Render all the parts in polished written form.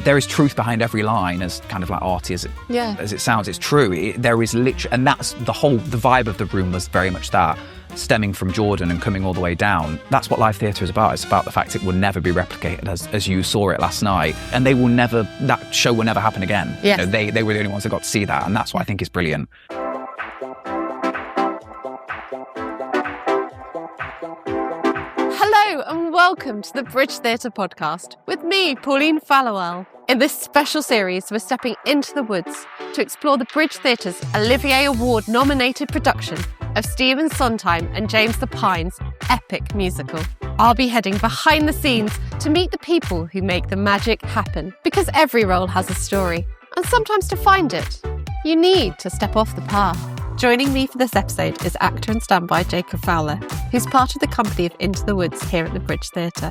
there is truth behind every line, as kind of like arty as it sounds. It's true. There is literally, and that's the vibe of the room was very much that, stemming from Jordan and coming all the way down. That's what live theatre is about. It's about the fact it will never be replicated as you saw it last night, and that show will never happen again. Yes. You know, they were the only ones that got to see that, and that's what I think is brilliant. Hello and welcome to the Bridge Theatre podcast with me, Pauline Fallowell. In this special series, we're stepping into the woods to explore the Bridge Theatre's Olivier Award-nominated production of Stephen Sondheim and James the Pine's epic musical. I'll be heading behind the scenes to meet the people who make the magic happen, because every role has a story, and sometimes to find it, you need to step off the path. Joining me for this episode is actor and standby Jacob Fowler, who's part of the company of Into the Woods here at the Bridge Theatre.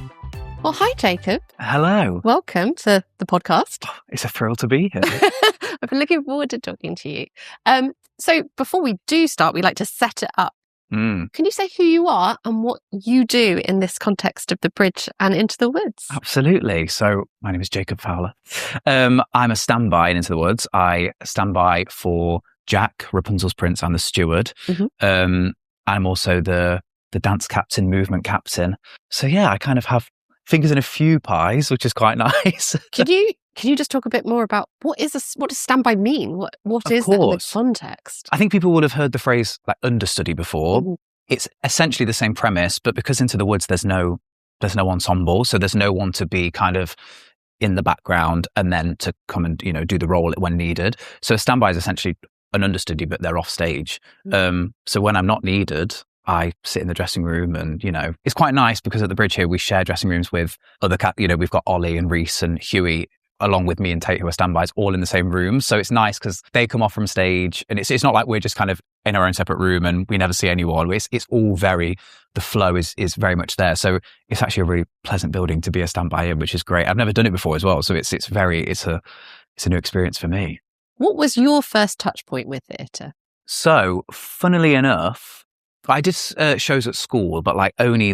Well, hi, Jacob. Hello. Welcome to the podcast. It's a thrill to be here. I've been looking forward to talking to you. So before we do start, we like to set it up. Can you say who you are and what you do in this context of the Bridge and Into the Woods? Absolutely. So my name is Jacob Fowler. I'm a standby in Into the Woods. I stand by for Jack, Rapunzel's prince, and the steward. I'm also the dance captain, movement captain. So yeah, I kind of have fingers in a few pies, which is quite nice. Can you just talk a bit more about what does standby mean? What is that in the context? I think people would have heard the phrase like understudy before. It's essentially the same premise, but because Into the Woods there's no ensemble, so there's no one to be kind of in the background and then to come and do the role when needed. So a standby is essentially an understudy, but they're off stage. So when I'm not needed, I sit in the dressing room, and it's quite nice because at the Bridge here we share dressing rooms with other we've got Ollie and Reese and Huey along with me and Tate, who are standbys, all in the same room. So it's nice because they come off from stage, and it's not like we're just kind of in our own separate room and we never see anyone. It's all the flow is very much there. So it's actually a really pleasant building to be a standby in, which is great. I've never done it before as well, so it's a new experience for me. What was your first touch point with theatre? So, funnily enough, I did shows at school, but like only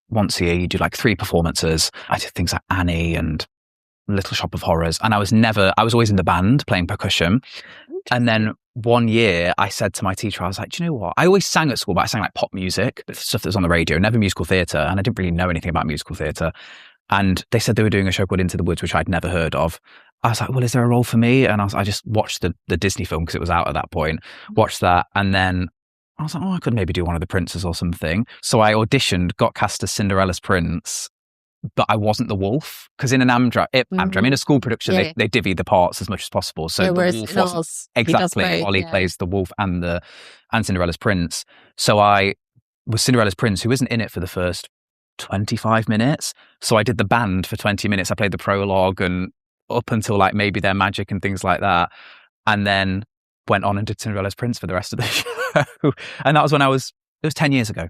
once a year you do like 3 performances. I did things like Annie and Little Shop of Horrors, and I was always in the band playing percussion. And then one year I said to my teacher, I was like, do you know what? I always sang at school, but I sang like pop music, stuff that was on the radio, never musical theatre, and I didn't really know anything about musical theatre. And they said they were doing a show called Into the Woods, which I'd never heard of. I was like, well, is there a role for me? And I just watched the Disney film because it was out at that point, watched that. And then I was like, I could maybe do one of the princes or something. So I auditioned, got cast as Cinderella's prince, but I wasn't the wolf. Because in an Amdram, in a school production, they divvy the parts as much as possible. So the wolf wasn't, exactly. Ollie plays the wolf and Cinderella's prince. So I was Cinderella's prince, who isn't in it for the first 25 minutes. So I did the band for 20 minutes. I played the prologue and up until like maybe their magic and things like that, and then went on and did Cinderella's prince for the rest of the show. And that was when it was 10 years ago.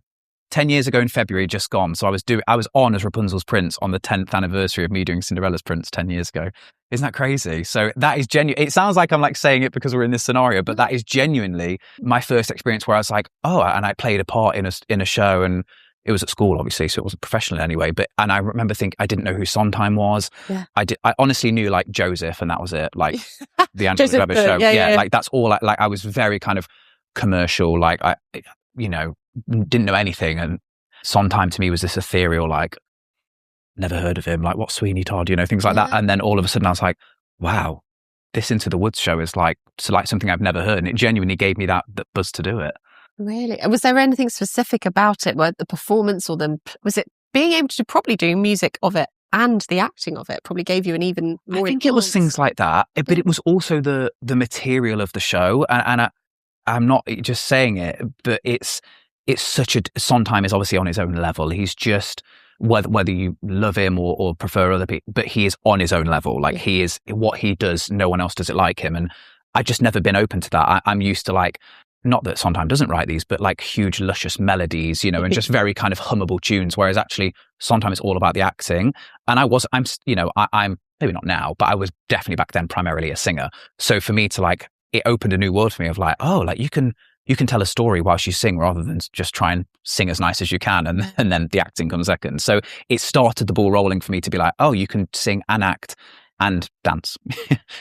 10 years ago in February, just gone. So I was on as Rapunzel's prince on the 10th anniversary of me doing Cinderella's prince 10 years ago. Isn't that crazy? So that is genuine. It sounds like I'm like saying it because we're in this scenario, but that is genuinely my first experience where I was like, and I played a part in a show, and it was at school, obviously, so it wasn't professional anyway. And I remember thinking I didn't know who Sondheim was. Yeah. I honestly knew like Joseph, and that was it. Like the Angela Weber show. Yeah. Like that's all. Like I was very kind of commercial. Like I, didn't know anything. And Sondheim to me was this ethereal, like never heard of him. Like what's Sweeney Todd? Things like that. And then all of a sudden I was like, wow, this Into the Woods show is like something I've never heard, and it genuinely gave me that buzz to do it. Really? Was there anything specific about it? The performance, or was it being able to probably do music of it and the acting of it probably gave you an even more? I think it was things like that, but it was also the material of the show, and I'm not just saying it, but it's such a Sondheim is obviously on his own level. He's just whether you love him or prefer other people, but he is on his own level. Like he is what he does. No one else does it like him, and I've just never been open to that. I'm used to like. Not that Sondheim doesn't write these, but like huge, luscious melodies, and just very kind of hummable tunes. Whereas actually, Sondheim is all about the acting. And I'm maybe not now, but I was definitely back then primarily a singer. So for me to like, it opened a new world for me of like, like you can tell a story whilst you sing rather than just try and sing as nice as you can, and then the acting comes second. So it started the ball rolling for me to be like, you can sing and act and dance,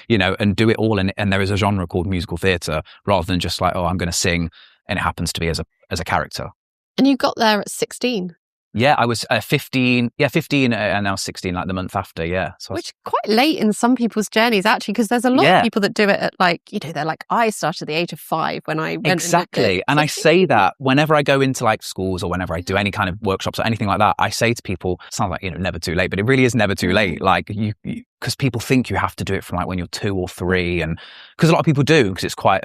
and do it all in it. And there is a genre called musical theatre rather than just like, oh, I'm going to sing and it happens to be as a character. And you got there at 16. Yeah, I was 15. Yeah, 15 and I was 16 like the month after, yeah. So Which quite late in some people's journeys, actually, because there's a lot of people that do it at they're like, I started at the age of 5 when I went. Exactly. And I say that whenever I go into like schools or whenever I do any kind of workshops or anything like that, I say to people, it sounds like, never too late, but it really is never too late. Like because people think you have to do it from like when you're 2 or 3. And because a lot of people do, because it's quite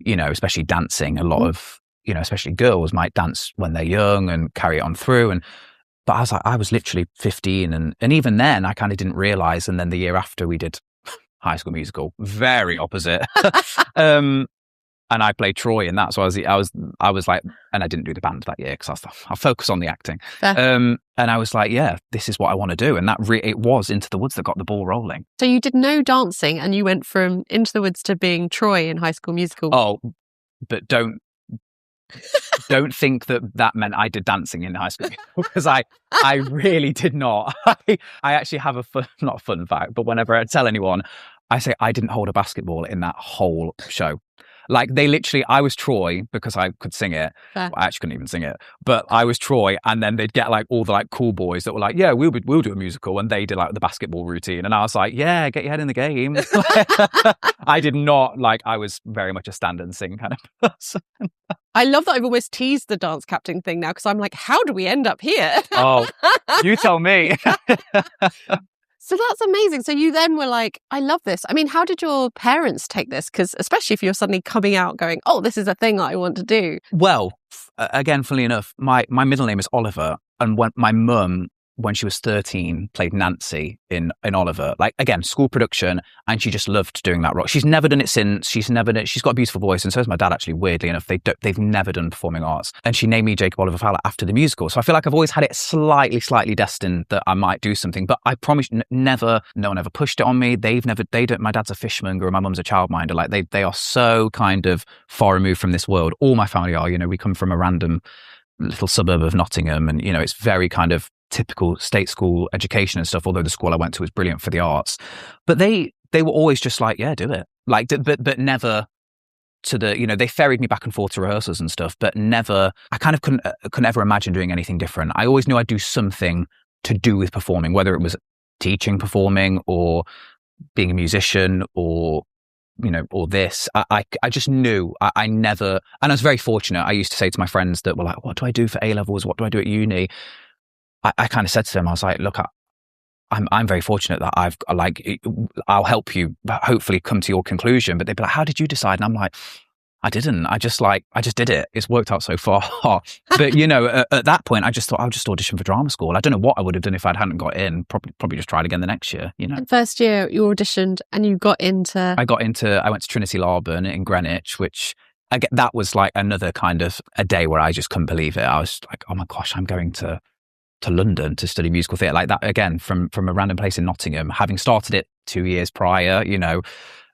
especially dancing, a lot of, especially girls might dance when they're young and carry it on through. But I was literally 15 and even then I kind of didn't realize. And then the year after we did High School Musical, very opposite. And I played Troy in that. So I was like, and I didn't do the band that year because I'll focus on the acting. And I was like, yeah, this is what I want to do. And that it was Into the Woods that got the ball rolling. So you did no dancing and you went from Into the Woods to being Troy in High School Musical. Oh, but don't think that meant I did dancing in High School because I really did not. I actually have not a fun fact, but whenever I tell anyone, I say I didn't hold a basketball in that whole show. Like they literally, I was Troy because I could sing it. Well, I actually couldn't even sing it, but I was Troy, and then they'd get like all the like cool boys that were like, yeah, we'll do a musical, and they did like the basketball routine, and I was like, yeah, get your head in the game. I did not I was very much a stand and sing kind of person. I love that I've almost teased the dance captain thing now because I'm like, how do we end up here? Oh, you tell me. So that's amazing. So you then were like, I love this. I mean, how did your parents take this? Because especially if you're suddenly coming out going, oh, this is a thing I want to do. Well, again, funnily enough, my middle name is Oliver. And when my mum, when she was 13, played Nancy in Oliver, like again, school production. And she just loved doing that role. She's never done it since. She's got a beautiful voice. And so has my dad, actually, weirdly enough. They've never done performing arts. And she named me Jacob Oliver Fowler after the musical. So I feel like I've always had it slightly destined that I might do something. But I promise no one ever pushed it on me. My dad's a fishmonger and my mum's a childminder. Like they are so kind of far removed from this world. All my family are, we come from a random little suburb of Nottingham. And, it's very kind of typical state school education and stuff, although the school I went to was brilliant for the arts. But they were always just like, yeah, do it. Like, but never to the, they ferried me back and forth to rehearsals and stuff, but never, I kind of couldn't ever imagine doing anything different. I always knew I'd do something to do with performing, whether it was teaching performing or being a musician or, or this. I just knew I never, and I was very fortunate. I used to say to my friends that were like, what do I do for A-levels? What do I do at uni? I kind of said to them, I was like, look, I'm very fortunate that I'll help you hopefully come to your conclusion. But they'd be like, how did you decide? And I'm like, I didn't. I just did it. It's worked out so far. But, at that point, I just thought I'll just audition for drama school. I don't know what I would have done if I hadn't got in. Probably just tried again the next year, And first year you auditioned and you got into... I went to Trinity Laban in Greenwich, which that was like another kind of a day where I just couldn't believe it. I was like, oh my gosh, I'm going to London to study musical theatre, like that again from a random place in Nottingham, having started it 2 years prior,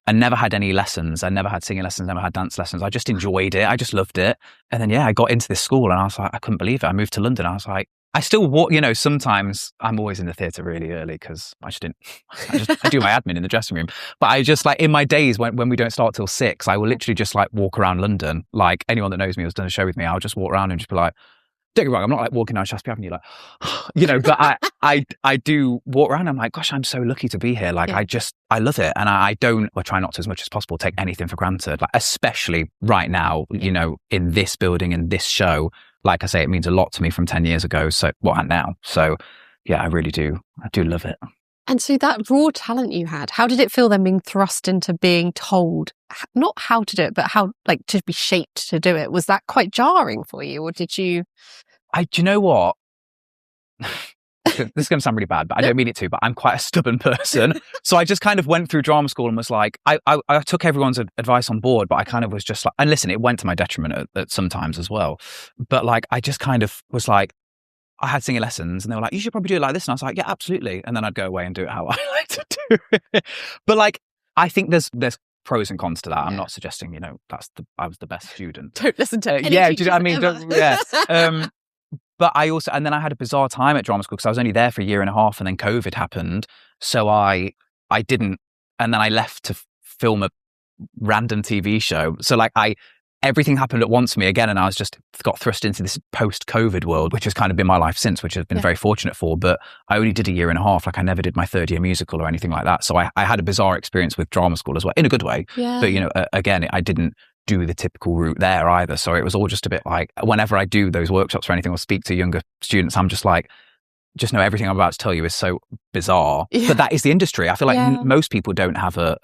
and never had any lessons. I never had singing lessons, never had dance lessons. I just enjoyed it. I just loved it. And then, I got into this school and I was like, I couldn't believe it. I moved to London. I was like, I still walk, sometimes I'm always in the theatre really early because I do my admin in the dressing room. But I just in my days when we don't start till 6, I will literally just walk around London. Like anyone that knows me or has done a show with me, I'll just walk around and just be like, don't get me wrong, I'm not walking down Shaftesbury Avenue but I do walk around. I'm like, gosh, I'm so lucky to be here. I love it. And I try not to, as much as possible, take anything for granted, especially right now, in this building, in this show. Like I say, it means a lot to me from 10 years ago. So and now. So yeah, I really do. I do love it. And so that raw talent you had, how did it feel then being thrust into being told, not how to do it, but how, to be shaped to do it? Was that quite jarring for you, or did you... Do you know what? This is going to sound really bad, but I don't mean it to, but I'm quite a stubborn person. So I just kind of went through drama school and was like, I took everyone's advice on board, but I kind of was just like, and listen, it went to my detriment at some times as well. But I just kind of was like, I had singing lessons and they were like, you should probably do it like this. And I was like, yeah, absolutely. And then I'd go away and do it how I like to do it. But I think there's pros and cons to that. I'm not suggesting, I was the best student. Don't listen to any do you know what I mean? Yeah. But and then I had a bizarre time at drama school because I was only there for a year and a half and then COVID happened. So I I didn't. And then I left to film a random TV show. So like everything happened at once for me again, and I was just got thrust into this post-COVID world, which has kind of been my life since, which I've been very fortunate for. But I only did a year and a half. Like I never did my third year musical or anything like that. So I had a bizarre experience with drama school as well, in a good way. Yeah. But, you know, again, I didn't do the typical route there either. So it was all just a bit like, whenever I do those workshops or anything or speak to younger students, I'm just like, just know everything I'm about to tell you is so bizarre. Yeah. But that is the industry. I feel like most people don't have a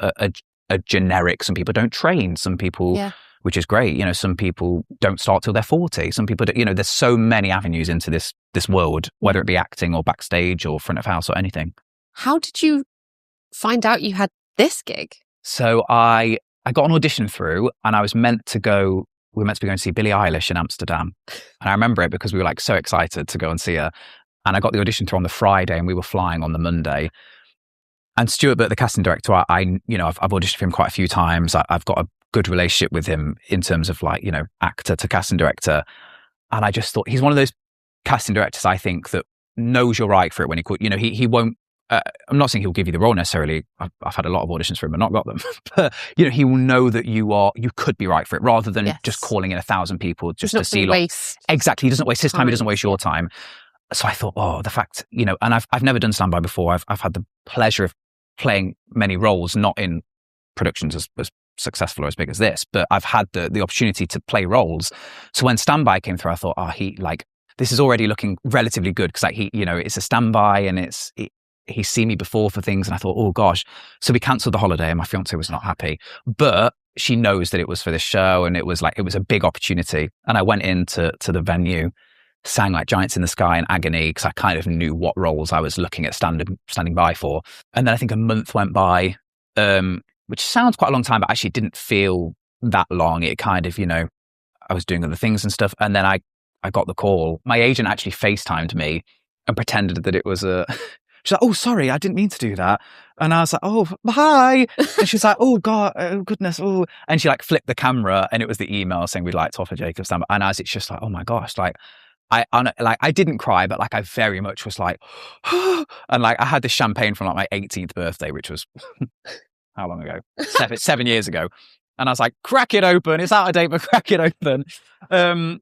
generic. Some people don't train. Some people... which is great. You know, some people don't start till they're 40. Some people, you know, there's so many avenues into this world, whether it be acting or backstage or front of house or anything. How did you find out you had this gig? So I got an audition through, and we were meant to be going to see Billie Eilish in Amsterdam. And I remember it because we were like so excited to go and see her. And I got the audition through on the Friday, and we were flying on the Monday. And Stuart Burt, the casting director, I've auditioned for him quite a few times. I've got a good relationship with him in terms of like, you know, actor to casting director. And I just thought he's one of those casting directors, I think, that knows you're right for it when he won't, I'm not saying he'll give you the role necessarily. I've had a lot of auditions for him and not got them, but you know, he will know that you could be right for it rather than just calling in 1,000 people just to see. Waste. Exactly. He doesn't waste his time. He doesn't waste your time. So I thought, the fact, you know, and I've never done standby before. I've had the pleasure of playing many roles, not in productions as successful or as big as this, but I've had the opportunity to play roles. So when standby came through, I thought, this is already looking relatively good because like it's a standby and he's seen me before for things, and I thought, oh gosh. So we cancelled the holiday, and my fiance was not happy, but she knows that it was for this show, and it was a big opportunity. And I went into the venue, sang like Giants in the Sky and Agony because I kind of knew what roles I was looking at standing by for. And then I think a month went by, which sounds quite a long time, but actually didn't feel that long. It kind of, you know, I was doing other things and stuff. And then I got the call. My agent actually FaceTimed me and pretended that it was she's like, oh, sorry, I didn't mean to do that. And I was like, oh, hi. And she's like, oh, God, oh, goodness. Oh. And she like flipped the camera, and it was the email saying we'd like to offer Jacob standby. And it's just like, oh my gosh, like, I didn't cry, but like I very much was like, and like I had this champagne from like my 18th birthday, which was how long ago? 7 years ago. And I was like, crack it open. It's out of date, but crack it open. And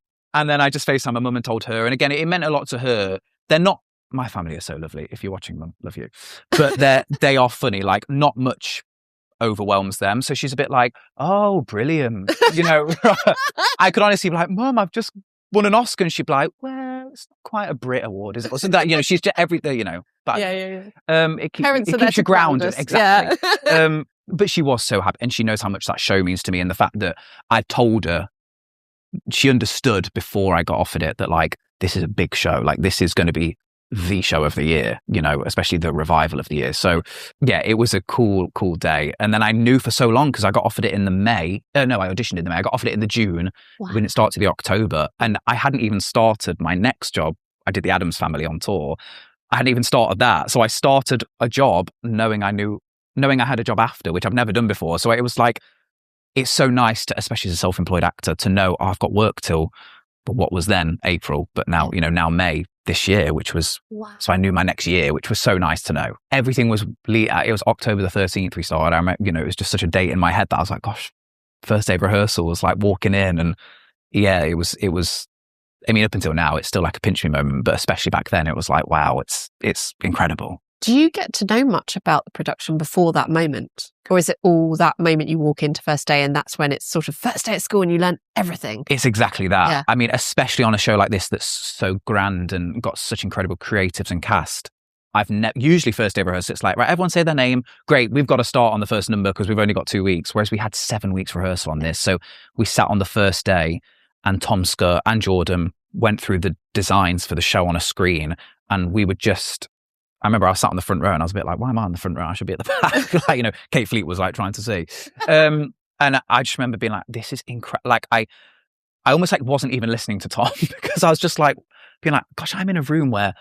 then I just FaceTimed my mum and told her. And again, it meant a lot to her. They're not, my family are so lovely. If you're watching them, love you. But they are funny. Like not much overwhelms them. So she's a bit like, oh, brilliant. You know, I could honestly be like, Mum, I've just won an Oscar. And she'd be like, well, it's not quite a Brit award, is it? Or something that, you know, she's just everything, you know. But it keeps you grounded. Exactly. Yeah. But she was so happy, and she knows how much that show means to me. And the fact that I told her, she understood before I got offered it that like, this is a big show. Like this is going to be the show of the year, you know, especially the revival of the year. So yeah, it was a cool day. And then I knew for so long because I got offered it in the May. I auditioned in the May. I got offered it in the June. Wow. We didn't start to the October. And I hadn't even started my next job. I did the Addams Family on tour. I hadn't even started that. So I started a job knowing I had a job after, which I've never done before. So it was like, it's so nice to, especially as a self-employed actor, to know I've got work till, but what was then April, but now, you know, now May this year, which was, so I knew my next year, which was so nice to know. Everything was, it was October the 13th we started. I remember, you know, it was just such a date in my head that I was like, gosh, first day of rehearsal was like walking in, and yeah, it was, I mean, up until now, it's still like a pinch me moment, but especially back then it was like, wow, it's incredible. Do you get to know much about the production before that moment? Or is it all that moment you walk into first day and that's when it's sort of first day at school and you learn everything? It's exactly that. Yeah. I mean, especially on a show like this that's so grand and got such incredible creatives and cast. Usually first day of rehearsal, it's like, right, everyone say their name. Great, we've got to start on the first number because we've only got 2 weeks. Whereas we had 7 weeks rehearsal on this. So we sat on the first day and Tom Scott and Jordan went through the designs for the show on a screen, and we would just... I remember I was sat on the front row and I was a bit like, why am I on the front row? I should be at the back. Like, you know, Kate Fleet was like trying to see. And I just remember being like, this is incredible. Like I almost like wasn't even listening to Tom because I was just like being like, gosh, I'm in a room where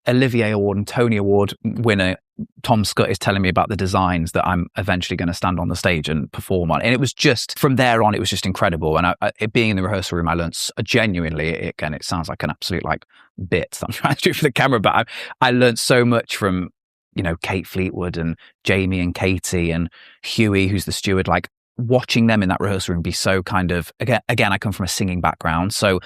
Olivier Award and Tony Award winner Tom Scott is telling me about the designs that I'm eventually going to stand on the stage and perform on. And it was just, from there on, it was just incredible. And it being in the rehearsal room, I learned genuinely, it sounds like an absolute like bit that I'm trying to do for the camera, but I learned so much from Kate Fleetwood and Jamie and Katie and Huey, who's the steward, like watching them in that rehearsal room be so kind of, again, I come from a singing background. So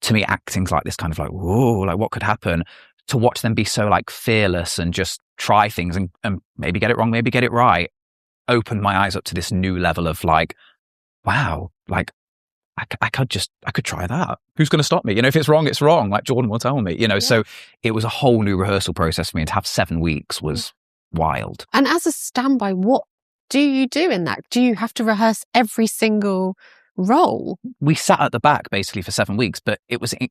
to me, acting's like this kind of like, whoa, like what could happen? To watch them be so like fearless and just try things and maybe get it wrong, maybe get it right, opened my eyes up to this new level of like, wow, like I could try that. Who's going to stop me? If it's wrong, it's wrong. Like Jordan will tell me, So it was a whole new rehearsal process for me, and to have 7 weeks was wild. And as a standby, what do you do in that? Do you have to rehearse every single role? We sat at the back basically for 7 weeks, but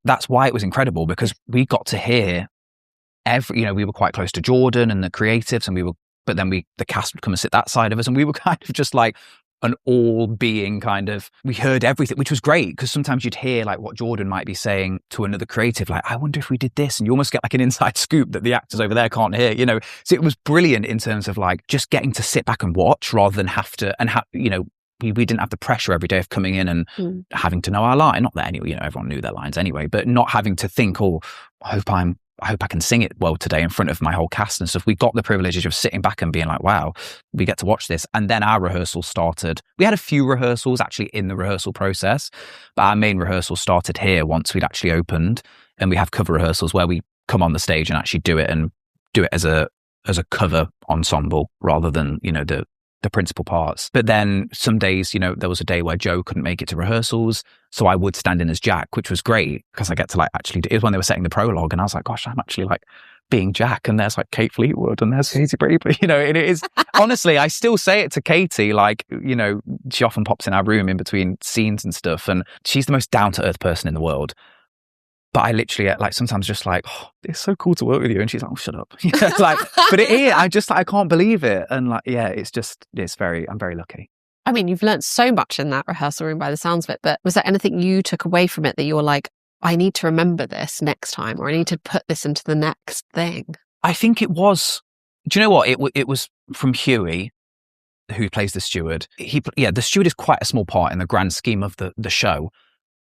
that's why it was incredible, because we got to hear we were quite close to Jordan and the creatives, and but then the cast would come and sit that side of us, and we were kind of just like an all-being kind of, we heard everything, which was great, because sometimes you'd hear like what Jordan might be saying to another creative, like, I wonder if we did this, and you almost get like an inside scoop that the actors over there can't hear, So it was brilliant in terms of like just getting to sit back and watch rather than have to, and we didn't have the pressure every day of coming in and having to know our line. Not that everyone knew their lines anyway, but not having to think, I hope I can sing it well today in front of my whole cast and stuff. We got the privilege of sitting back and being like, wow, we get to watch this. And then our rehearsal started. We had a few rehearsals actually in the rehearsal process, but our main rehearsal started here once we'd actually opened. And we have cover rehearsals where we come on the stage and actually do it as a cover ensemble rather than, the principal parts. But then some days, there was a day where Joe couldn't make it to rehearsals. So I would stand in as Jack, which was great because I get to like actually, it was when they were setting the prologue and I was like, gosh, I'm actually like being Jack, and there's like Kate Fleetwood and there's Katie Brabley, and it is, honestly, I still say it to Katie, like, she often pops in our room in between scenes and stuff, and she's the most down to earth person in the world. But I literally like sometimes just like, oh, it's so cool to work with you. And she's like, oh, shut up. It's like, but it is, I can't believe it. And like, yeah, I'm very lucky. I mean, you've learned so much in that rehearsal room by the sounds of it, but was there anything you took away from it that you were like, I need to remember this next time, or I need to put this into the next thing? I think it was, do you know what? It was from Huey, who plays the steward. The steward is quite a small part in the grand scheme of the show.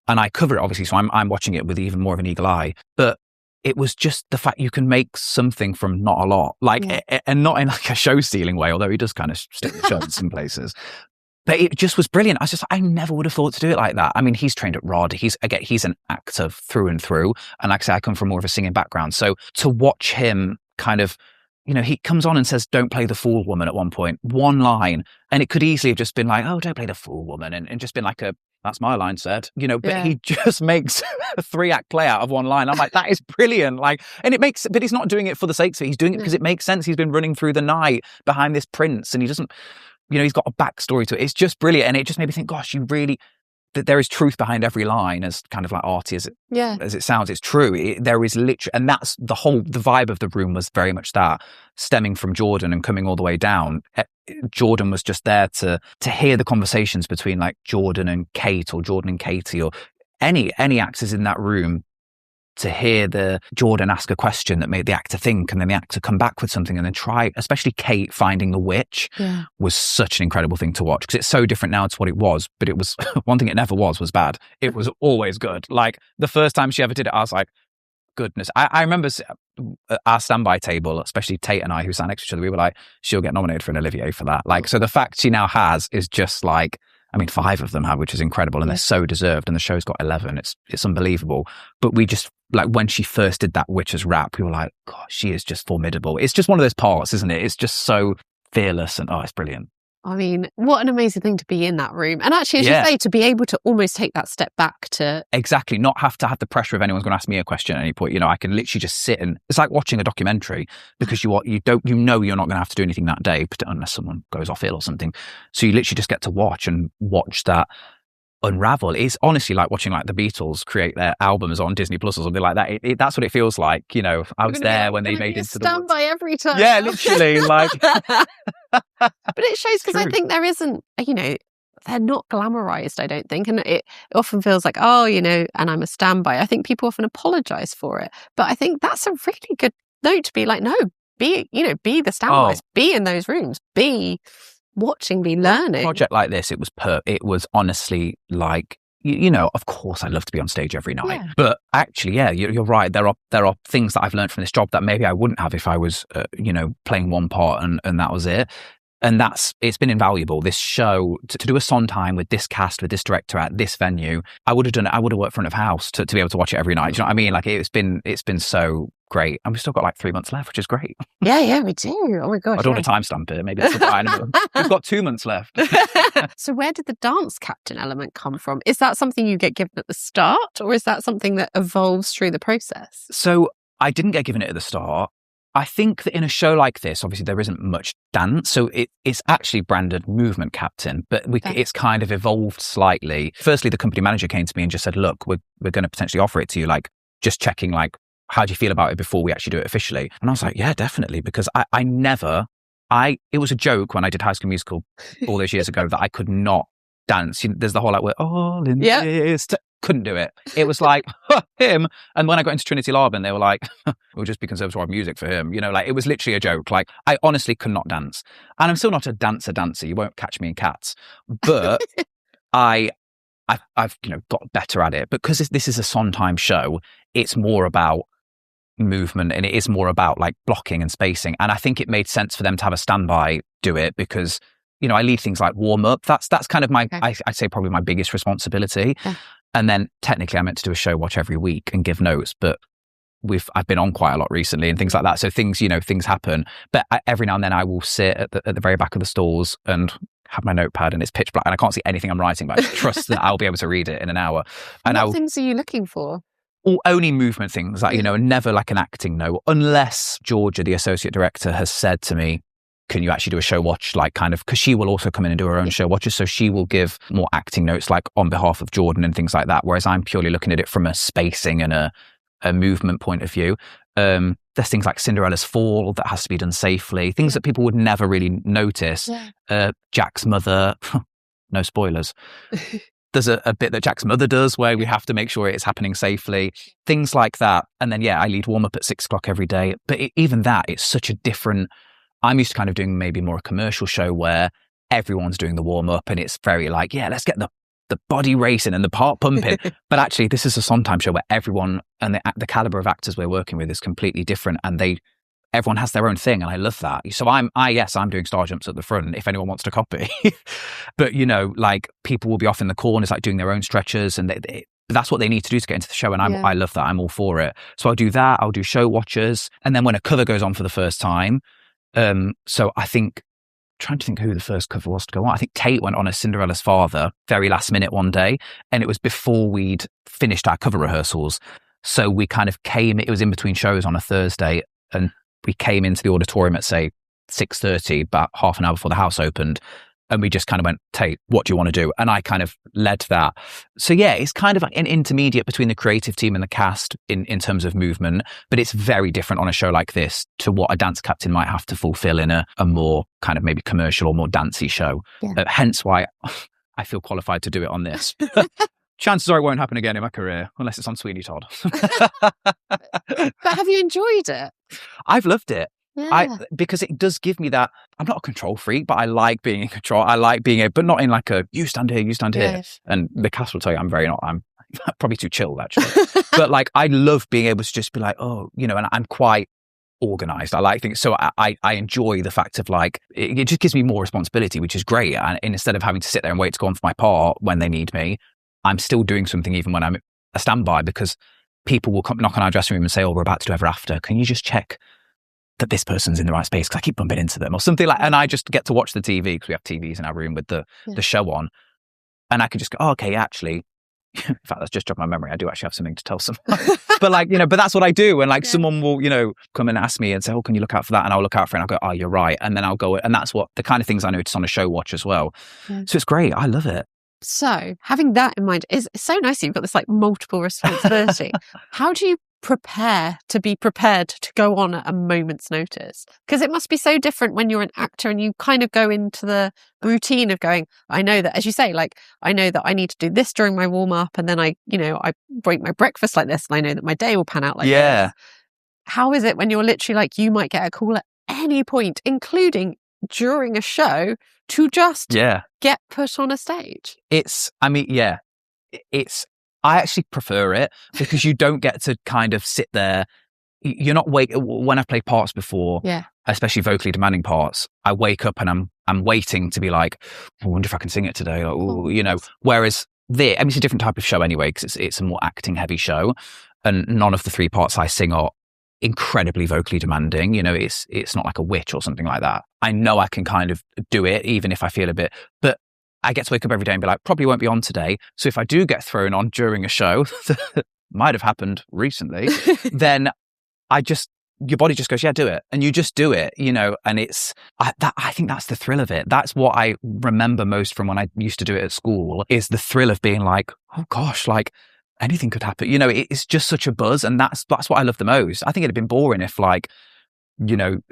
And I cover it, obviously, so I'm watching it with even more of an eagle eye. But it was just the fact you can make something from not a lot, like, and not in like a show-stealing way, although he does kind of steal the show in some places. But it just was brilliant. I never would have thought to do it like that. I mean, he's trained at Rod. He's an actor through and through. And like I say, I come from more of a singing background. So to watch him kind of, he comes on and says, don't play the fool woman at one point, one line. And it could easily have just been like, oh, don't play the fool woman. And just been like that's my line said, but he just makes a 3-act play out of one line. I'm like, that is brilliant. Like, and but he's not doing it for the sake of it. He's doing it because it makes sense. He's been running through the night behind this prince, and he doesn't, he's got a backstory to it. It's just brilliant. And it just made me think, gosh, that there is truth behind every line, as kind of like arty as it sounds. It's true. There is literally, and that's the vibe of the room was very much that, stemming from Jordan and coming all the way down. Jordan was just there to hear the conversations between like Jordan and Kate, or Jordan and Katie, or any actors in that room, to hear the Jordan ask a question that made the actor think, and then the actor come back with something and then try, especially Kate finding the witch was such an incredible thing to watch, because it's so different now to what it was. But it was one thing it never was bad. It was always good. Like the first time she ever did it, I was like, goodness. I remember our standby table, especially Tate and I, who sat next to each other, we were like, she'll get nominated for an Olivier for that. Like, so the fact she now has is just like, I mean, 5 of them have, which is incredible, and they're so deserved. And the show's got 11. It's unbelievable. But we just, like, when she first did that witch's rap, we were like, God, she is just formidable. It's just one of those parts, isn't it? It's just so fearless, and it's brilliant. I mean, what an amazing thing to be in that room. And actually, as you say, to be able to almost take that step back to... Exactly. Not have to have the pressure of anyone's going to ask me a question at any point. I can literally just sit, and it's like watching a documentary, because you're not going to have to do anything that day, unless someone goes off ill or something. So you literally just get to watch that unravel. It's honestly like watching like the Beatles create their albums on Disney Plus or something like that. That's what it feels like. I was there when they made Into the Woods. Standby every time. Yeah, literally. Like, but it shows, because I think there isn't, they're not glamorized, I don't think, and it often feels like, and I'm a standby. I think people often apologize for it, but I think that's a really good note to be like, no, be the standbys, be in those rooms, be watching, be learning. A project like this, it was honestly like you know, of course I'd love to be on stage every night, Yeah. but actually, yeah, you're right. There are things that I've learned from this job that maybe I wouldn't have if I was, playing one part and that was it. And it's been invaluable. This show, to do a Sondheim with this cast, with this director at this venue, I would have done it. I would have worked front of house to be able to watch it every night. Do you know what I mean? Like it's been so great. And we've still got like 3 months left, which is great. Yeah, we do. Oh my gosh. I don't want to timestamp it. Maybe that's we've got 2 months left. So where did the dance captain element come from? Is that something you get given at the start, or is that something that evolves through the process? So I didn't get given it at the start. I think that in a show like this, obviously there isn't much dance, so it's actually branded movement captain, but it's kind of evolved slightly. Firstly, the company manager came to me and just said, look, we're going to potentially offer it to you, like just checking, like, how do you feel about it before we actually do it officially? And I was like, yeah, definitely, because it was a joke when I did High School Musical all those years ago that I could not dance. There's the whole like, we're all in this. Couldn't do it. It was like, him. And when I got into Trinity Laban, they were like, we'll just be conservatoire music for him. You know, like it was literally a joke. Like I honestly could not dance. And I'm still not a dancer. You won't catch me in Cats. But I've got better at it. Because this is a Sondheim show, it's more about movement and it is more about like blocking and spacing. And I think it made sense for them to have a standby do it because, I lead things like warm up. That's kind of my, I'd say probably my biggest responsibility. Yeah. And then technically I meant to do a show watch every week and give notes, but I've been on quite a lot recently and things like that. So things happen. But every now and then I will sit at the very back of the stalls and have my notepad and it's pitch black and I can't see anything I'm writing, but I trust that I'll be able to read it in an hour. And what things are you looking for? Only movement things, like, never like an acting note, unless Georgia, the associate director, has said to me, can you actually do a show watch, like kind of, because she will also come in and do her own show watches. So she will give more acting notes, like on behalf of Jordan and things like that. Whereas I'm purely looking at it from a spacing and a movement point of view. There's things like Cinderella's fall that has to be done safely, things that people would never really notice. Yeah. Jack's mother, no spoilers. There's a bit that Jack's mother does where we have to make sure it's happening safely, things like that. And then, I lead warm up at 6 o'clock every day. But even that, it's such a different, I'm used to kind of doing maybe more a commercial show where everyone's doing the warm up and it's very like, let's get the body racing and the part pumping. But actually, this is a Sondheim show where everyone and the caliber of actors we're working with is completely different and everyone has their own thing. And I love that. So I'm doing star jumps at the front if anyone wants to copy. But, like people will be off in the corners, like doing their own stretches and that's what they need to do to get into the show. And I love that. I'm all for it. So I'll do that. I'll do show watches. And then when a cover goes on for the first time, so I think, trying to think who the first cover was to go on. I think Tate went on as Cinderella's father very last minute one day. And it was before we'd finished our cover rehearsals. So we kind of it was in between shows on a Thursday and we came into the auditorium at say 6:30, about half an hour before the house opened. And we just kind of went, Tate, what do you want to do? And I kind of led that. So it's kind of like an intermediate between the creative team and the cast in terms of movement, but it's very different on a show like this to what a dance captain might have to fulfill in a more kind of maybe commercial or more dancey show. Yeah. Hence why I feel qualified to do it on this. Chances are it won't happen again in my career, unless it's on Sweeney Todd. But have you enjoyed it? I've loved it. Yeah. Because it does give me that. I'm not a control freak, but I like being in control. I like being but not in like a you stand here. And the cast will tell you I'm probably too chill actually. But like I love being able to just be like, and I'm quite organized. I like things. So I enjoy the fact of like it just gives me more responsibility, which is great. And instead of having to sit there and wait to go on for my part when they need me, I'm still doing something even when I'm a standby because people will come knock on our dressing room and say, we're about to do ever after. Can you just check that this person's in the right space because I keep bumping into them or something like, and I just get to watch the TV because we have TVs in our room with the show on, and I can just go, okay, actually, in fact, that's just jogged my memory. I do actually have something to tell someone, but like, but that's what I do. And like someone will, come and ask me and say, oh, can you look out for that? And I'll look out for it and I'll go, oh, you're right. And then I'll go, and that's what the kind of things I notice on a show watch as well. Yeah. So it's great. I love it. So having that in mind is so nice. You've got this like multiple responsibility. How do you prepare to be prepared to go on at a moment's notice? Because it must be so different when you're an actor and you kind of go into the routine of going, I know that, as you say, like, I know that I need to do this during my warm up and then I break my breakfast like this and I know that my day will pan out like this. How is it when you're literally like, you might get a call at any point, including during a show, to just get put on a stage? It's I actually prefer it because you don't get to kind of sit there. You're not when I've played parts before, especially vocally demanding parts, I wake up and I'm waiting to be like, I wonder if I can sing it today. Like, whereas it's a different type of show anyway, because it's a more acting heavy show, and none of the 3 parts I sing are incredibly vocally demanding. It's not like a witch or something like that. I know I can kind of do it, even if I feel a bit, but I get to wake up every day and be like, probably won't be on today. So if I do get thrown on during a show, that might have happened recently, then your body just goes, yeah, do it. And you just do it, and I think that's the thrill of it. That's what I remember most from when I used to do it at school, is the thrill of being like, oh gosh, like anything could happen. It's just such a buzz. And that's what I love the most. I think it'd have been boring if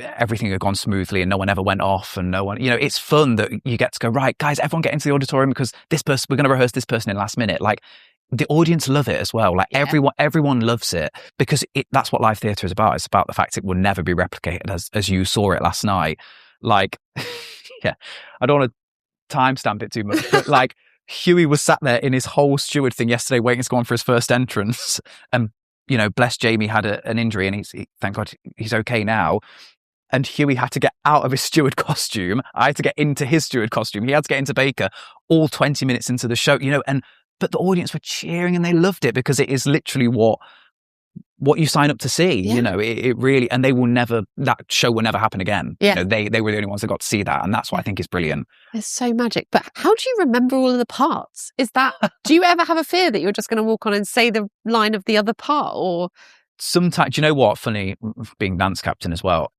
everything had gone smoothly and no one ever went off and no one, it's fun that you get to go, right, guys, everyone get into the auditorium because we're going to rehearse this person in last minute. Like, the audience love it as well. Like everyone loves it because that's what live theatre is about. It's about the fact it will never be replicated as you saw it last night. Like, yeah, I don't want to timestamp it too much, but like Huey was sat there in his whole steward thing yesterday waiting to go on for his first entrance. And bless Jamie had an injury and thank God he's okay now. And Huey had to get out of his steward costume. I had to get into his steward costume. He had to get into Baker all 20 minutes into the show, but the audience were cheering and they loved it because it is literally what you sign up to see. It really, and that show will never happen again. They were the only ones that got to see that. And that's what I think is brilliant. It's so magic. But how do you remember all of the parts? Do you ever have a fear that you're just going to walk on and say the line of the other part? Or sometimes, do you know what? Funny, being dance captain as well,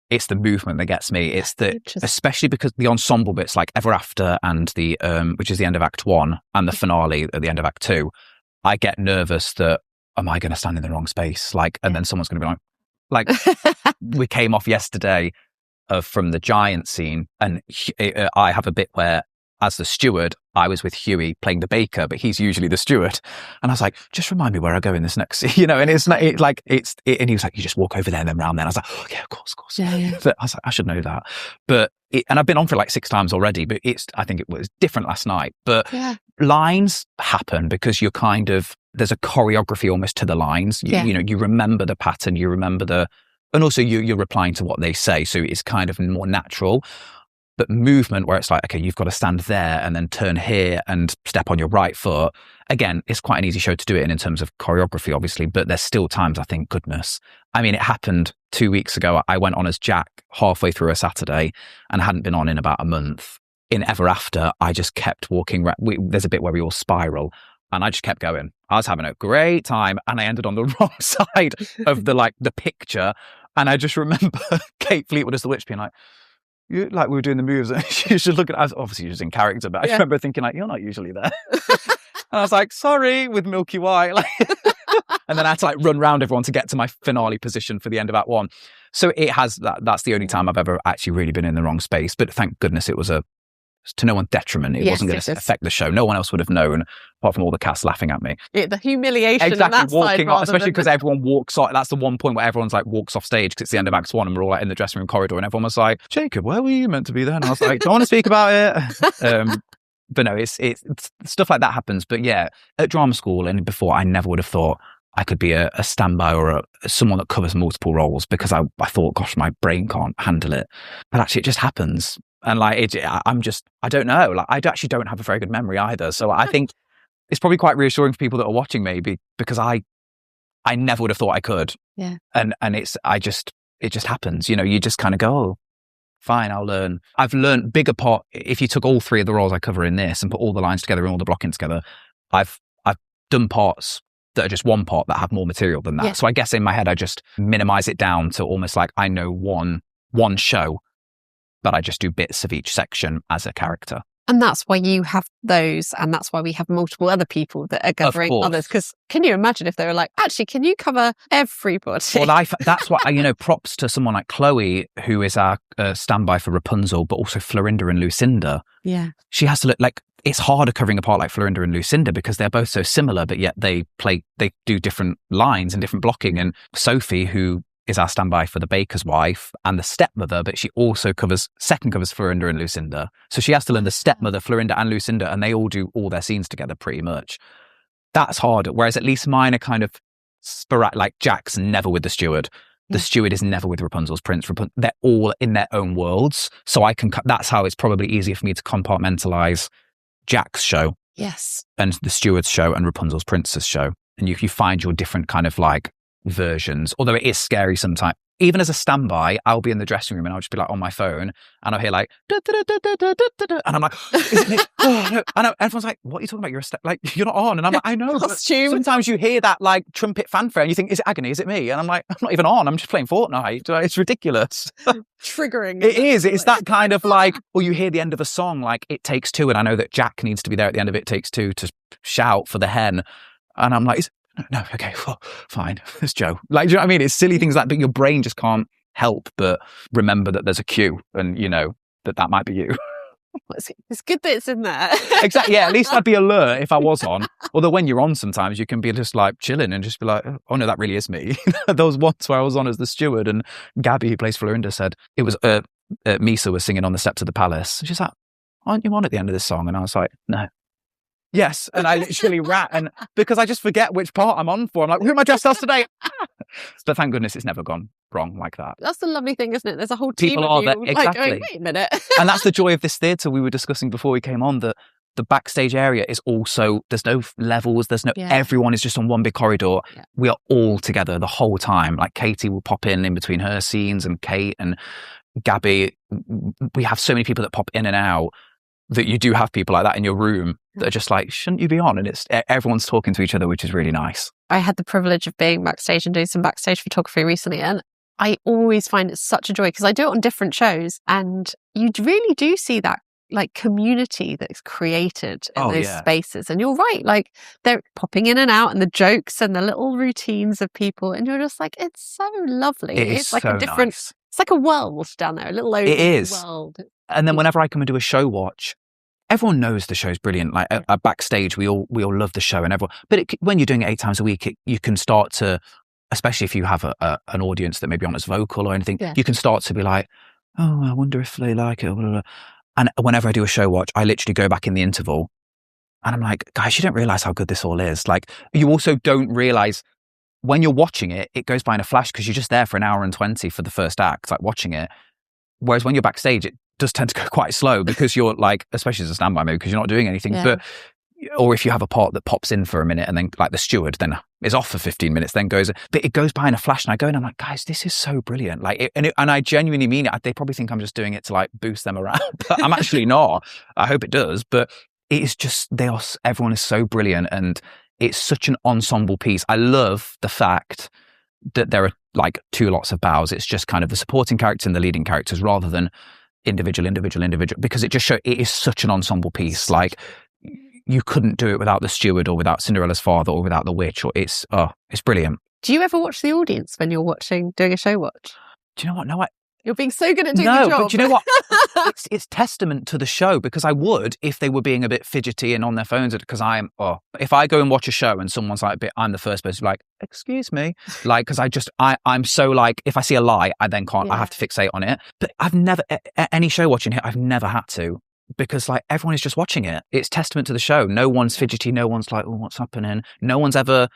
it's the movement that gets me. It's especially because the ensemble bits like Ever After and the which is the end of Act 1 and the finale at the end of Act 2, I get nervous that am I going to stand in the wrong space? Like, and then someone's going to be like we came off yesterday from the giant scene, and I have a bit where, as the steward, I was with Huey playing the baker, but he's usually the steward. And I was like, just remind me where I go in this next scene, and it's not and he was like, you just walk over there and then round there. And I was like, oh yeah, of course. Yeah. But I was like, I should know that. But and I've been on for like 6 times already, but I think it was different last night. But lines happen because you're there's a choreography almost to the lines. You remember the pattern, you remember and also you're replying to what they say. So it's kind of more natural. But movement where it's like, okay, you've got to stand there and then turn here and step on your right foot. Again, it's quite an easy show to do it in terms of choreography, obviously, but there's still times I think, goodness. I mean, it happened 2 weeks ago. I went on as Jack halfway through a Saturday and hadn't been on in about a month. In Ever After, I just kept walking. There's a bit where we all spiral and I just kept going. I was having a great time and I ended on the wrong side of the picture. And I just remember Kate Fleetwood as the witch being like, we were doing the moves and she should look at us. Obviously, she was in character, but I just remember thinking like, you're not usually there. And I was like, sorry, with Milky White. And then I had to run round everyone to get to my finale position for the end of Act 1. So it has that's the only time I've ever actually really been in the wrong space. But thank goodness it was to no one's detriment. It wasn't going to affect the show. No one else would have known, apart from all the cast laughing at me. The humiliation. Exactly, on that walking side, off, especially because everyone walks off. That's the one point where everyone's walks off stage because it's the end of Act 1 and we're all in the dressing room corridor and everyone was like, Jacob, where were you meant to be then? And I was like, don't want to speak about it. But no, it's stuff like that happens. But yeah, at drama school and before, I never would have thought I could be a standby or someone that covers multiple roles because I thought, gosh, my brain can't handle it. But actually, it just happens. And I don't know. I actually don't have a very good memory either. So I think it's probably quite reassuring for people that are watching me because I never would have thought I could. Yeah. And it just happens. You just kind of go, oh, fine, I'll learn. I've learned bigger part. If you took all 3 of the roles I cover in this and put all the lines together and all the blocking together, I've done parts that are just one part that have more material than that. Yeah. So I guess in my head, I just minimize it down to almost like I know one show, but I just do bits of each section as a character. And that's why you have those, and that's why we have multiple other people that are covering others. Because can you imagine if they were like, actually, can you cover everybody? Well, that's why, props to someone like Chloe, who is our standby for Rapunzel, but also Florinda and Lucinda. Yeah. She has to look like, it's harder covering a part like Florinda and Lucinda because they're both so similar, but yet they do different lines and different blocking. And Sophie, who is our standby for the baker's wife and the stepmother, but she also covers Florinda and Lucinda. So she has to learn the stepmother, Florinda and Lucinda, and they all do all their scenes together pretty much. That's harder. Whereas at least mine are kind of sporadic. Like Jack's never with the steward. The steward is never with Rapunzel's prince. They're all in their own worlds. So that's how it's probably easier for me to compartmentalize Jack's show. Yes. And the steward's show and Rapunzel's princess show. And you find your different kind of like versions, although it is scary sometimes. Even as a standby, I'll be in the dressing room and I'll just be like on my phone and I'll hear like da, da, da, da, da, da, da, and I'm like, is it me? Oh, no. And everyone's like, what are you talking about? You're not on. And I'm like, I know. But sometimes you hear that like trumpet fanfare and you think, is it agony? Is it me? And I'm like, I'm not even on. I'm just playing Fortnite. It's ridiculous. Triggering. It is. It's that kind of like, or you hear the end of a song like It Takes Two, and I know that Jack needs to be there at the end of It Takes Two to shout for the hen. And I'm like, no, okay, well, fine. It's Joe. Like, do you know what I mean? It's silly things like, but your brain just can't help but remember that there's a cue and, you know, that might be you. It's good that it's in there. Exactly. Yeah, at least I'd be alert if I was on. Although when you're on sometimes, you can be just like chilling and just be like, oh no, that really is me. There was once where I was on as the steward and Gabby, who plays Florinda, said, it was Misa was singing on the steps of the palace. And she's like, aren't you on at the end of this song? And I was like, no. Yes, and I literally and because I just forget which part I'm on for. I'm like, who am I dressed as today? But thank goodness it's never gone wrong like that. That's the lovely thing, isn't it? There's a whole team People of are you there, exactly. like going, wait a minute. And that's the joy of this theatre we were discussing before we came on, that the backstage area is also, there's no levels, everyone is just on one big corridor. Yeah. We are all together the whole time. Like Katie will pop in between her scenes and Kate and Gabby. We have so many people that pop in and out that you do have people like that in your room that are just like, shouldn't you be on? And it's everyone's talking to each other, which is really nice. I had the privilege of being backstage and doing some backstage photography recently, and I always find it such a joy because I do it on different shows, and you really do see that like community that's created in those spaces. And you're right, like they're popping in and out, and the jokes and the little routines of people, and you're just like, it's so lovely. It's like so a different, nice. It's like a world down there, a little open world. And then whenever I come and do a show watch, everyone knows the show's brilliant. Like backstage, we all love the show, and everyone. But when you're doing it 8 times a week, you can start to, especially if you have an audience that maybe aren't as vocal or anything, you can start to be like, oh, I wonder if they like it. Blah, blah, blah. And whenever I do a show watch, I literally go back in the interval, and I'm like, guys, you don't realize how good this all is. Like, you also don't realize when you're watching it, it goes by in a flash because you're just there for an hour and 20 for the first act, like watching it. Whereas when you're backstage, it does tend to go quite slow because you're like, especially as a standby maybe because you're not doing anything, or if you have a part that pops in for a minute and then like the steward then is off for 15 minutes, then goes, but it goes by in a flash, and I go and I'm like, guys, this is so brilliant. Like, and I genuinely mean it. They probably think I'm just doing it to like boost them around, but I'm actually not. I hope it does, but it is just, everyone is so brilliant, and it's such an ensemble piece. I love the fact that there are like 2 lots of bows. It's just kind of the supporting characters and the leading characters rather than individual, because it is such an ensemble piece. Like, you couldn't do it without the steward or without Cinderella's father or without the witch, or it's brilliant. Do you ever watch the audience when you're doing a show watch? Do you know what? No, you're being so good at doing the job. But do you know what? it's testament to the show, because I would if they were being a bit fidgety and on their phones, because if I go and watch a show and someone's like I'm the first person like, excuse me, like, because I'm so like, if I see a lie, I then can't, I have to fixate on it. But I've never, any show watching here, I've never had to, because like everyone is just watching it. It's testament to the show. No one's fidgety. No one's like, oh, what's happening? No one's ever,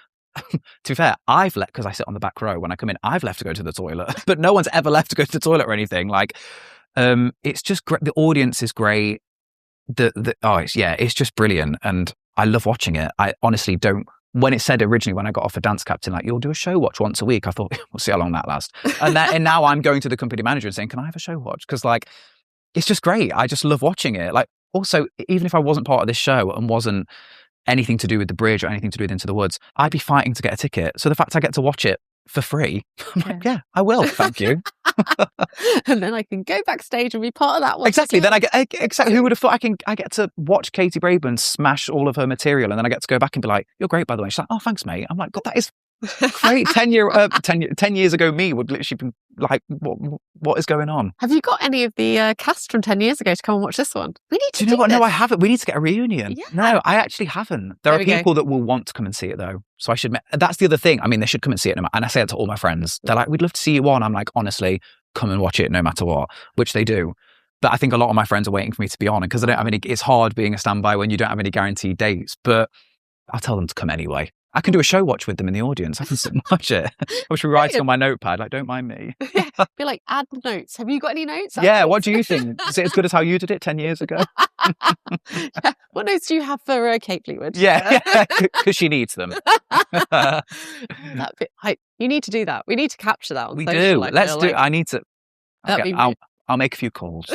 to be fair, I've left, because I sit on the back row when I come in, I've left to go to the toilet, but no one's ever left to go to the toilet or anything. Like, it's just great. The audience is great. It's just brilliant. And I love watching it. I honestly don't, when it said originally, when I got off a dance captain, like, you'll do a show watch once a week, I thought, we'll see how long that lasts. And now I'm going to the company manager and saying, can I have a show watch? Because like, it's just great. I just love watching it. Like, also, even if I wasn't part of this show and wasn't anything to do with the bridge or anything to do with Into the Woods, I'd be fighting to get a ticket. So the fact I get to watch it for free, I'm like, yeah, I will. Thank you. And then I can go backstage and be part of that one. Exactly. Then who would have thought I get to watch Katie Braben smash all of her material, and then I get to go back and be like, you're great, by the way. She's like, oh, thanks, mate. I'm like, God, that is Great. 10 years ago, me would literally be like, what is going on? Have you got any of the cast from 10 years ago to come and watch this one? We need to Do you know what? this. No, I haven't. We need to get a reunion. Yeah. No, I actually haven't. There are people that will want to come and see it though. So I should, that's the other thing. I mean, they should come and see it. And I say it to all my friends. They're like, we'd love to see you on. I'm like, honestly, come and watch it no matter what, which they do. But I think a lot of my friends are waiting for me to be on, because I don't have any, it's hard being a standby when you don't have any guaranteed dates, but I'll tell them to come anyway. I can do a show watch with them in the audience. I can sit and watch it. I should be writing on my notepad, like, don't mind me. Yeah, be like, add notes. Have you got any notes? Yeah, what do you think? Is it as good as how you did it 10 years ago? Yeah. What notes do you have for Kate Fleetwood? Yeah, because she needs them. You need to do that. We need to capture that on we social, do. like, Let's do. like, I need to. Okay, I'll make a few calls.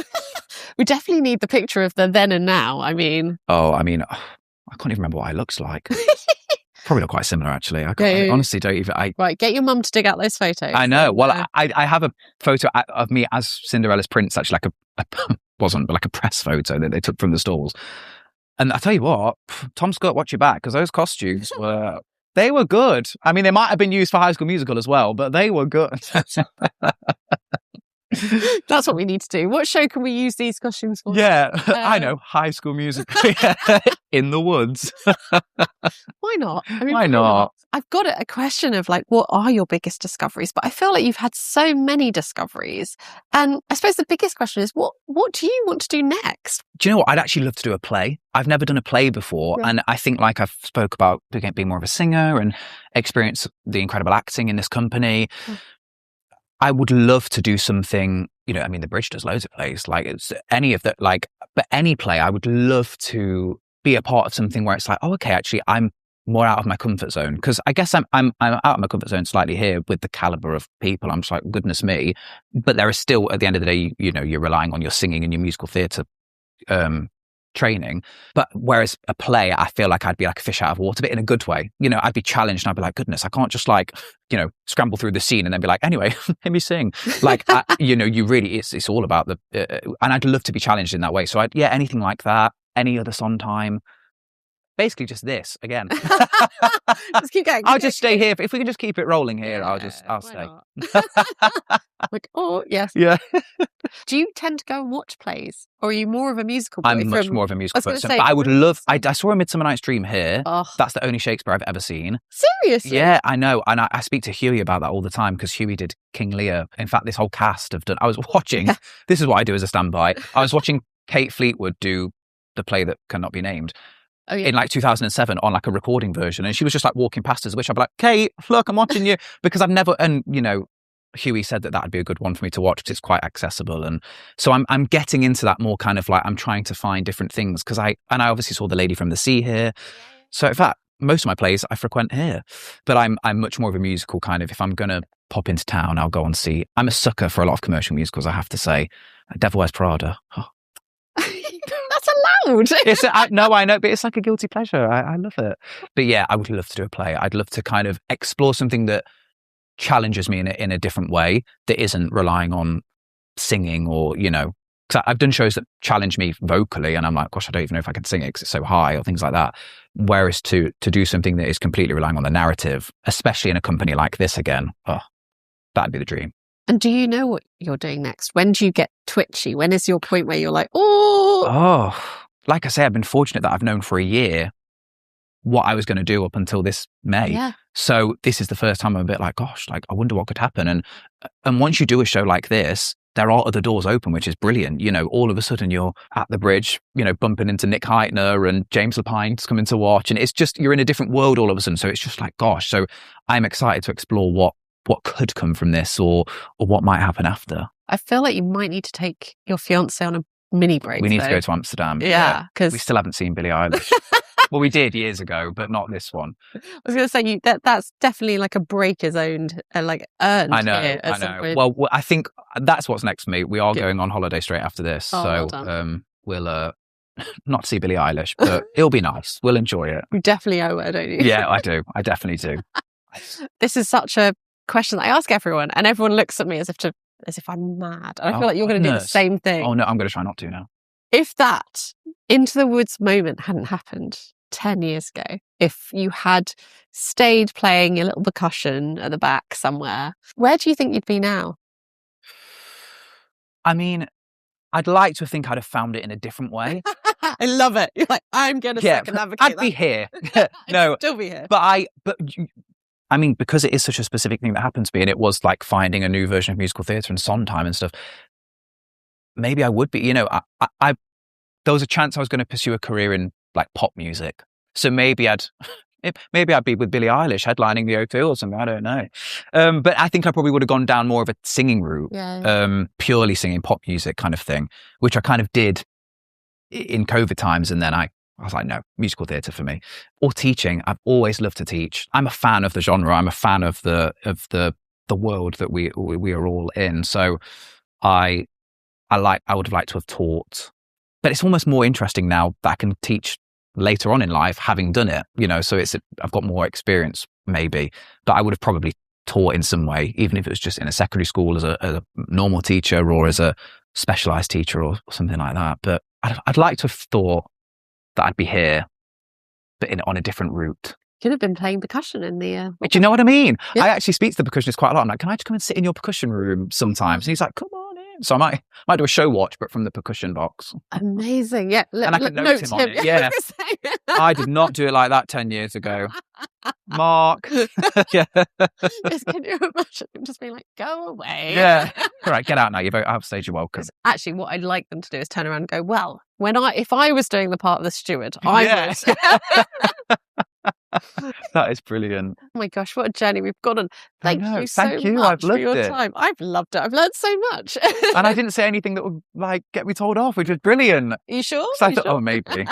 We definitely need the picture of the then and now. I mean, I can't even remember what I looks like. Probably not quite similar, actually. I honestly don't even. Right, get your mum to dig out those photos. I know. Well, I have a photo of me as Cinderella's prince, actually, like a press photo that they took from the stalls. And I tell you what, Tom Scott, watch your back, because those costumes they were good. I mean, they might have been used for High School Musical as well, but they were good. That's what we need to do. What show can we use these costumes for? Yeah, I know. High School Musical in the woods. Why not? I mean, why not? I've got a question of like, what are your biggest discoveries? But I feel like you've had so many discoveries. And I suppose the biggest question is, what do you want to do next? Do you know what? I'd actually love to do a play. I've never done a play before. Yeah. And I think, like I've spoke about being more of a singer and experience the incredible acting in this company. I would love to do something, I mean, the Bridge does loads of plays, like it's any of that, like, but any play, I would love to be a part of something where it's like, oh, okay, actually, I'm more out of my comfort zone. Because I guess I'm out of my comfort zone slightly here with the caliber of people. I'm just like, goodness me. But there is still, at the end of the day, you're relying on your singing and your musical theatre training. But whereas a play, I feel like I'd be like a fish out of water, but in a good way. I'd be challenged and I'd be like, goodness, I can't just like, scramble through the scene and then be like, anyway, let me sing. Like, you really, it's all about and I'd love to be challenged in that way. So anything like that, any other Sondheim. Basically just this again. Just keep going. I'll just stay here. If we can just keep it rolling here, yeah, I'll stay. Like, oh, yes. Yeah. Do you tend to go and watch plays? Or are you more of a musical boy? I'm much more of a musical person. But I would love, I saw A Midsummer Night's Dream here. Oh. That's the only Shakespeare I've ever seen. Seriously? Yeah, I know. And I speak to Huey about that all the time, because Huey did King Lear. In fact, this whole cast have done, I was watching, this is what I do as a standby. I was watching Kate Fleetwood do the play that cannot be named. Oh, yeah. In like 2007 on like a recording version, and she was just like walking past us, which I'd be like, Kate, look, I'm watching you, because I've never, and Huey said that would be a good one for me to watch because it's quite accessible, and so I'm getting into that more kind of like, I'm trying to find different things, because I obviously saw The Lady from the Sea here, so in fact most of my plays I frequent here, but I'm much more of a musical kind of, if I'm gonna pop into town, I'll go and see. I'm a sucker for a lot of commercial musicals, I have to say. Devil Wears Prada. Oh. That's allowed. No, I know, but it's like a guilty pleasure. I love it. But yeah, I would love to do a play. I'd love to kind of explore something that challenges me in a different way, that isn't relying on singing or, because I've done shows that challenge me vocally and I'm like, gosh, I don't even know if I can sing it because it's so high or things like that. Whereas to do something that is completely relying on the narrative, especially in a company like this again, that'd be the dream. And do you know what you're doing next? When do you get twitchy? When is your point where you're like, oh, like I say, I've been fortunate that I've known for a year what I was going to do up until this May. Yeah. So this is the first time I'm a bit like, gosh, like I wonder what could happen. And once you do a show like this, there are other doors open, which is brilliant. All of a sudden you're at the Bridge, bumping into Nick Heitner and James Lapine's coming to watch. And it's just, you're in a different world all of a sudden. So it's just like, gosh. So I'm excited to explore what could come from this or what might happen after. I feel like you might need to take your fiancé on a mini break. We need to go to Amsterdam. Yeah, because we still haven't seen Billie Eilish. Well, we did years ago, but not this one. I was going to say that's definitely like a break is owned and like earned. I know. Well, I think that's what's next for me. We are going on holiday straight after this, so we'll not see Billie Eilish, but it'll be nice. We'll enjoy it. You definitely owe her, don't you? Yeah, I do. I definitely do. This is such a question that I ask everyone, and everyone looks at me as if I'm mad. And I feel like you're going to do the same thing. Oh no, I'm going to try not to now. If that Into the Woods moment hadn't happened, 10 years ago, if you had stayed playing your little percussion at the back somewhere, where do you think you'd be now? I mean, I'd like to think I'd have found it in a different way. I love it. You're like, I'm going to circumnavigate I'd be here. No, I'd still be here. I mean, because it is such a specific thing that happened to me, and it was like finding a new version of musical theatre and Sondheim and stuff. Maybe I would be. You know, there was a chance I was going to pursue a career in like pop music. So maybe I'd be with Billie Eilish headlining the O2 or something. I don't know. But I think I probably would have gone down more of a singing route, purely singing pop music kind of thing, which I kind of did in COVID times. And then I was like, no, musical theatre for me. Or teaching. I've always loved to teach. I'm a fan of the genre. I'm a fan of the world that we are all in. So I would have liked to have taught. But it's almost more interesting now that I can teach later on in life, having done it, you know, so I've got more experience maybe, but I would have probably taught in some way, even if it was just in a secondary school as a normal teacher or as a specialised teacher or something like that. But I'd like to have thought that I'd be here, but on a different route. Could have been playing percussion in the... Do you know what I mean? Yeah. I actually speak to the percussionist quite a lot. I'm like, can I just come and sit in your percussion room sometimes? And he's like, come on in. So I might do a show watch, but from the percussion box. Amazing. Yeah. And I can note him on it. Yeah. I did not do it like that 10 years ago. Mark. Yeah. Yes, can you imagine him just being like, go away? Yeah. All right, get out now. You're very out of stage. You're welcome. Actually, what I'd like them to do is turn around and go, well, if I was doing the part of the steward, I would. That is brilliant. Oh my gosh, what a journey we've gone on. Thank you so much I've loved for your it. time. I've loved it. I've learned so much. And I didn't say anything that would like get me told off, which was brilliant. Are you sure? So I thought, oh, maybe.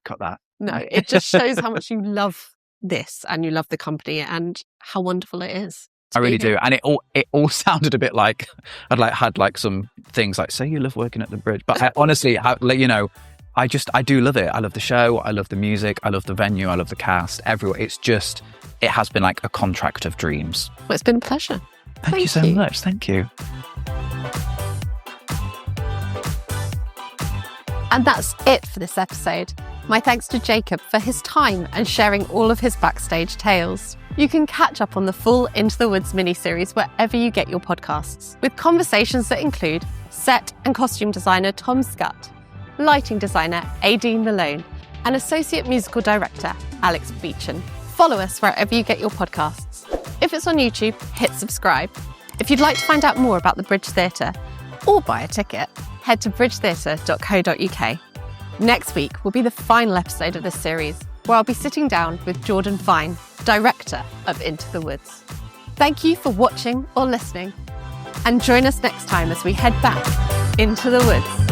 Cut that. No, it just shows how much you love this and you love the company and how wonderful it is. I really do. And it all sounded a bit like I'd had like some things like, say you love working at the Bridge. But I honestly, you know, I do love it. I love the show. I love the music. I love the venue. I love the cast. Everywhere. It has been like a contract of dreams. Well, it's been a pleasure. Thank you so much. Thank you. And that's it for this episode. My thanks to Jacob for his time and sharing all of his backstage tales. You can catch up on the full Into the Woods miniseries wherever you get your podcasts, with conversations that include set and costume designer Tom Scutt, lighting designer Aideen Malone, and associate musical director Alex Beechan. Follow us wherever you get your podcasts. If it's on YouTube, hit subscribe. If you'd like to find out more about the Bridge Theatre or buy a ticket, head to bridgetheatre.co.uk. Next week will be the final episode of this series, where I'll be sitting down with Jordan Fine, director of Into the Woods. Thank you for watching or listening, and join us next time as we head back into the woods.